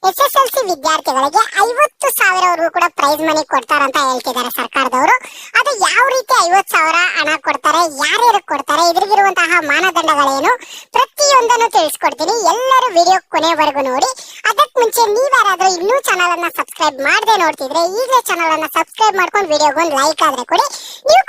SSLC ವಿದ್ಯಾರ್ಥಿಗಳಿಗೆ 50,000 ಕೂಡ prize money ಕೊಡ್ತಾರಂತ ಹೇಳ್ತಿದ್ದಾರೆ ಸರ್ಕಾರದವರು. ಅದು ಯಾವ ರೀತಿ 50,000 ಹಣ ಕೊಡ್ತಾರೆ, ಯಾರ್ಯಾರು ಕೊಡ್ತಾರೆ, ಇದ್ರಿಗಿರುವಂತಹ ಮಾನದಂಡಗಳೇನು ಪ್ರತಿಯೊಂದನ್ನು ತಿಳಿಸ್ಕೊಡ್ತೀನಿ. ಎಲ್ಲರೂ ವಿಡಿಯೋ ಕೊನೆವರೆಗೂ ನೋಡಿ. ಅದಕ್ಕೆ ಮುಂಚೆ ನೀವ್ಯಾರಾದ್ರೂ ಇನ್ನೂ ಚಾನಲ್ ಅನ್ನ ಸಬ್ಸ್ಕ್ರೈಬ್ ಮಾಡದೆ ನೋಡ್ತಿದ್ರೆ ಈಗಲೇ ಚಾನಲ್ ಅನ್ನ ಸಬ್ಸ್ಕ್ರೈಬ್ ಮಾಡ್ಕೊಂಡು ವಿಡಿಯೋಗೊಂದು ಲೈಕ್ ಆದ್ರೆ ಕೊಡಿ. ನೀವು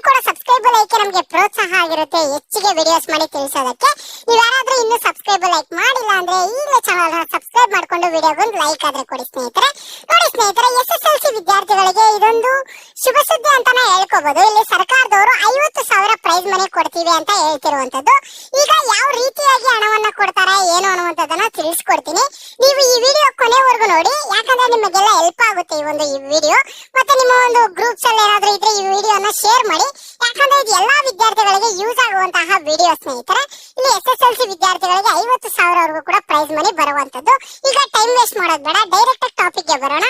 ಕೂಡ ಸಬ್ಸ್ಕ್ರೈಬ್ ಲೈಕ್ ನಮಗೆ ಪ್ರೋತ್ಸಾಹ ಆಗಿರುತ್ತೆ ಹೆಚ್ಚಿಗೆ ವಿಡಿಯೋಸ್ ಮಾಡಿ ತಿಳಿಸೋದಕ್ಕೆ. ನೀವು ಯಾರಾದ್ರೂ ಇನ್ನೂ ಸಬ್ಸ್ಕ್ರೈಬ್ ಲೈಕ್ ಮಾಡಿಲ್ಲ ಅಂದ್ರೆ ಈಗಲೇ ಚಾನಲ್ ನ ಸಬ್ಸ್ಕ್ರೈಬ್ ಮಾಡ್ಕೊಂಡು ವಿಡಿಯೋಗೊಂದು ಲೈಕ್ ಆದ್ರೆ ಕೊಡಿ ಸ್ನೇಹಿತರೆ. ನೋಡಿ ಸ್ನೇಹಿತರೆ, SSLC ವಿದ್ಯಾರ್ಥಿಗಳಿಗೆ ಇದೊಂದು ಶುಭ ಸುದ್ದಿ ಅಂತಾನೆ ಹೇಳ್ಕೋಬಹುದು. ಇಲ್ಲಿ ಸರ್ಕಾರದವರು 50,000 ಪ್ರೈಸ್ ಮನಿ ಕೊಡ್ತೀವಿ ಅಂತ ಹೇಳ್ತಿರುವಂತದ್ದು. ಈಗ ಯಾವ ರೀತಿಯಾಗಿ ಹಣವನ್ನ ಕೊಡ್ತಾರೆ ಏನು ಅನ್ನುವಂಥದ್ದನ್ನ ತಿಳಿಸ್ಕೊಡ್ತೀನಿ. ನೀವು ಈ ವಿಡಿಯೋ ಕೊನೆವರೆಗೂ ನೋಡಿ, ಯಾಕಂದ್ರೆ ನಿಮಗೆಲ್ಲ ಹೆಲ್ಪ್ ಆಗುತ್ತೆ ಈ ವಿಡಿಯೋ. ಮತ್ತೆ ನಿಮ್ಮ ಒಂದು ಗ್ರೂಪ್ಸ್ ಅಲ್ಲಿ ಏನಾದ್ರೂ ಇದ್ರೆ ಈ ವಿಡಿಯೋನ ಶೇರ್ ಮಾಡಿ, ಯಾಕಂದ್ರೆ ಇದು ಎಲ್ಲಾ ವಿದ್ಯಾರ್ಥಿಗಳಿಗೆ ಯೂಸ್ ಆಗುವಂತಹ ವಿಡಿಯೋ ಸ್ನೇಹಿತರೆ. ಇಲ್ಲಿ SSLC ವಿದ್ಯಾರ್ಥಿಗಳಿಗೆ 50,000 ಕೂಡ ಪ್ರೈಸ್ ಮನಿ ಬರುವಂತದ್ದು. ಈಗ ಟೈಮ್ ವೇಸ್ಟ್ ಮಾಡೋದು ಬೇಡ, ಡೈರೆಕ್ಟ್ ಟಾಪಿಕ್ ಗೆ ಬರೋಣ.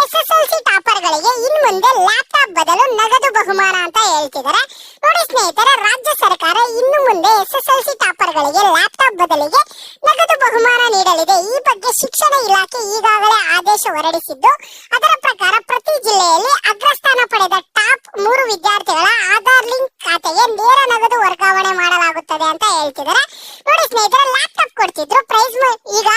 SSLC ಟಾಪರ್ ಗಳಿಗೆ ಇನ್ ಮುಂದೆ ಲ್ಯಾಪ್ಟಾಪ್ ಬದಲು ನಗದು ಬಹುಮಾನ ಅಂತ ಹೇಳ್ತಿದ್ದಾರೆ. ನೋಡಿ ಸ್ನೇಹಿತರೆ, ರಾಜ್ಯ ಸರ್ಕಾರ ಇನ್ನು ಮುಂದೆ SSLC ಟಾಪರ್ ಗಳಿಗೆ ಲ್ಯಾಪ್ಟಾಪ್ ಬದಲಿಗೆ ನಗದು ಬಹುಮಾನ ನೀಡಲಿದೆ. ಈ ಬಗ್ಗೆ ಶಿಕ್ಷಣ ಇಲಾಖೆ ಈಗಾಗಲೇ ಆದೇಶ ಹೊರಡಿಸಿದ್ದು, ಅದರ ಪ್ರಕಾರ ಪ್ರತಿ ಜಿಲ್ಲೆಯಲ್ಲಿ ಅಗ್ರಸ್ಥಾನ ಪಡೆದ ಟಾಪ್ 3 ವಿದ್ಯಾರ್ಥಿಗಳ ಆಧಾರ್ ಲಿಂಕ್ ಖಾತೆಗೆ ನೇರ ನಗದು ವರ್ಗಾವಣೆ ಮಾಡಲಾಗುತ್ತದೆ ಅಂತ ಹೇಳ್ತಿದ್ದಾರೆ. ನೋಡಿ ಸ್ನೇಹಿತರೆ, ಲ್ಯಾಪ್ಟಾಪ್ ಕೊಡ್ತಿದ್ರು ಪ್ರೈಸ್ ಈಗ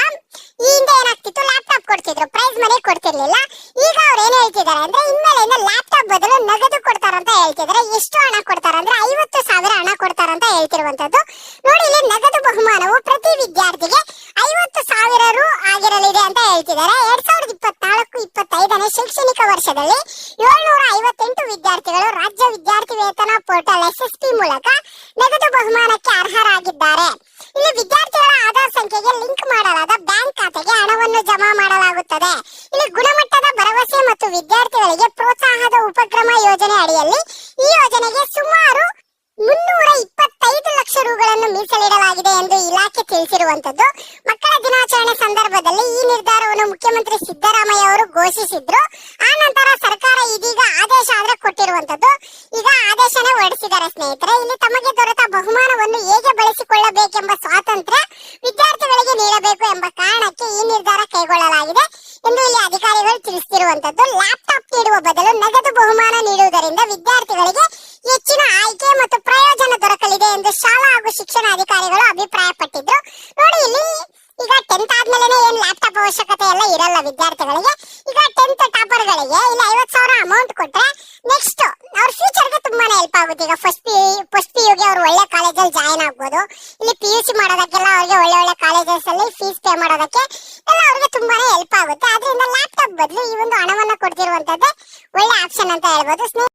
ಈ ಹಿಂದೆ ಏನಾಗ್ತಿತ್ತು, ಲ್ಯಾಪ್ಟಾಪ್ ಕೊಡ್ತಿದ್ರು ಪ್ರೈಸ್ ಮನಿ ಕೊಡ್ತಿರ್ಲಿಲ್ಲ. ಈಗ ಅವ್ರು ಏನ್ ಹೇಳ್ತಿದ್ದಾರೆ ಅಂದ್ರೆ ಇನ್ಮೇಲಿಂದ ಲ್ಯಾಪ್ಟಾಪ್ ಬದಲು ನಗದು ಕೊಡ್ತಾರಂತ ಹೇಳ್ತಿದ್ದಾರೆ. ಎಷ್ಟು ಹಣ ಕೊಡ್ತಾರಂದ್ರೆ 50,000 ಹಣ ಕೊಡ್ತಾರಂತ ಹೇಳ್ತಿರುವಂತದ್ದು. ನೋಡಿ, ಇಲ್ಲಿ ನಗದು ಬಹುಮಾನವು ಪ್ರತಿ ವಿದ್ಯಾರ್ಥಿಗೆ 50,000 ರು ಆಗಿರಲಿದೆ ಅಂತ ಹೇಳ್ತಿದ್ದಾರೆ. 2024-25ನೇ ಶೈಕ್ಷಣಿಕ ವರ್ಷದಲ್ಲಿ 758 ವಿದ್ಯಾರ್ಥಿಗಳು ರಾಜ್ಯ ವಿದ್ಯಾರ್ಥಿ ವೇತನ ಪೋರ್ಟಲ್ SSP ಮೂಲಕ ನಗದು ಬಹುಮಾನಕ್ಕೆ ಅರ್ಹರಾಗಿದ್ದಾರೆ. ಇಲ್ಲಿ ವಿದ್ಯಾರ್ಥಿಗಳ ಆಧಾರ್ ಸಂಖ್ಯೆಗೆ ಲಿಂಕ್ ಮಾಡಲಾದ ಬ್ಯಾಂಕ್ ಖಾತೆಗೆ ಹಣವನ್ನು ಜಮಾ ಮಾಡಲಾಗುತ್ತದೆ. ಇಲ್ಲಿ ಗುಣಮಟ್ಟದ ಭರವಸೆ ಮತ್ತು ವಿದ್ಯಾರ್ಥಿಗಳಿಗೆ ಪ್ರೋತ್ಸಾಹದ ಉಪಕ್ರಮ ಯೋಜನೆ ಅಡಿಯಲ್ಲಿ ಈ ಯೋಜನೆಗೆ ಸುಮಾರು 325 ಲಕ್ಷ ರುಗಳನ್ನು ಮೀಸಲಿಡಲಾಗಿದೆ ಎಂದು ಇಲಾಖೆ ತಿಳಿಸಿರುವಂತದ್ದು. ಮಕ್ಕಳ ದಿನಾಚರಣೆ ಸಂದರ್ಭದಲ್ಲಿ ಈ ನಿರ್ಧಾರವನ್ನು ಮುಖ್ಯಮಂತ್ರಿ ಸಿದ್ದರಾಮಯ್ಯ ಅವರು ಘೋಷಿಸಿದ್ರು. ಆ ನಂತರ ಸರ್ಕಾರ ಇದೀಗ ಆದೇಶ ಆದ್ರೆ ಕೊಟ್ಟಿರುವಂತದ್ದು. ಈಗ ಆದೇಶನೇ ಹೊರಡಿಸಿದ್ದಾರೆ ಸ್ನೇಹಿತರೆ. ಇಲ್ಲಿ ತಮಗೆ ದೊರೆತ ಬಹುಮಾನವನ್ನು ಹೇಗೆ ಬಳಸಿಕೊಳ್ಳಬೇಕೆಂಬ ಸ್ವಾತಂತ್ರ್ಯ ವಿದ್ಯಾರ್ಥಿಗಳಿಗೆ ನೀಡಬೇಕು ಎಂಬ ಕಾರಣಕ್ಕೆ ಈ ನಿರ್ಧಾರ ಕೈಗೊಳ್ಳಲಾಗಿದೆ ಎಂದು ಇಲ್ಲಿ ಅಧಿಕಾರಿಗಳು ತಿಳಿಸಿರುವಂತದ್ದು. ಲ್ಯಾಪ್ಟಾಪ್ ನೀಡುವ ಬದಲು ನಗದು ಬಹುಮಾನ ನೀಡುವುದರಿಂದ ವಿದ್ಯಾರ್ಥಿಗಳಿಗೆ ಹೆಚ್ಚಿನ ಆಯ್ಕೆ ಮತ್ತು ಪ್ರಯೋಜನ ದೊರಕಲಿದೆ ಎಂದು ಶಾಲಾ ಹಾಗೂ ಶಿಕ್ಷಣ ಅಧಿಕಾರಿಗಳು ಅಭಿಪ್ರಾಯಪಟ್ಟಿದ್ರು. ನೋಡಿ, ಇಲ್ಲಿ ಈಗ 10th ಆದ್ಮೇಲೆ ಏನ್ ಲ್ಯಾಪ್ಟಾಪ್ ಅವಶ್ಯಕತೆ ಎಲ್ಲ ಇರಲ್ಲ ವಿದ್ಯಾರ್ಥಿಗಳಿಗೆ. ಈಗ 10th ಟಾಪರ್ ಗಳಿಗೆ ಇಲ್ಲಿ 50,000 ಅಮೌಂಟ್ ಕೊಟ್ರೆ ನೆಕ್ಸ್ಟ್ ಅವ್ರ ಫ್ಯೂಚರ್ ಗೆ ತುಂಬಾನೇ ಹೆಲ್ಪ್ ಆಗುತ್ತೆ. ಈಗ ಫಸ್ಟ್ ಪಿ ಯುಗೆ ಅವ್ರು ಒಳ್ಳೆ ಕಾಲೇಜಲ್ಲಿ ಜಾಯಿನ್ ಆಗ್ಬೋದು. ಇಲ್ಲಿ PUC ಮಾಡೋದಕ್ಕೆಲ್ಲ ಅವ್ರಿಗೆ ಒಳ್ಳೆ ಕಾಲೇಜಸ್ ಅಲ್ಲಿ ಫೀಸ್ ಪೇ ಮಾಡೋದಕ್ಕೆ ಎಲ್ಲ ಅವ್ರಿಗೆ ತುಂಬಾನೇ ಹೆಲ್ಪ್ ಆಗುತ್ತೆ. ಆದ್ರಿಂದ ಲ್ಯಾಪ್ಟಾಪ್ ಬದಲು ಈ ಒಂದು ಹಣವನ್ನ ಕೊಡ್ತಿರುವಂತದ್ದೇ ಒಳ್ಳೆ ಆಪ್ಷನ್ ಅಂತ ಹೇಳ್ಬೋದು.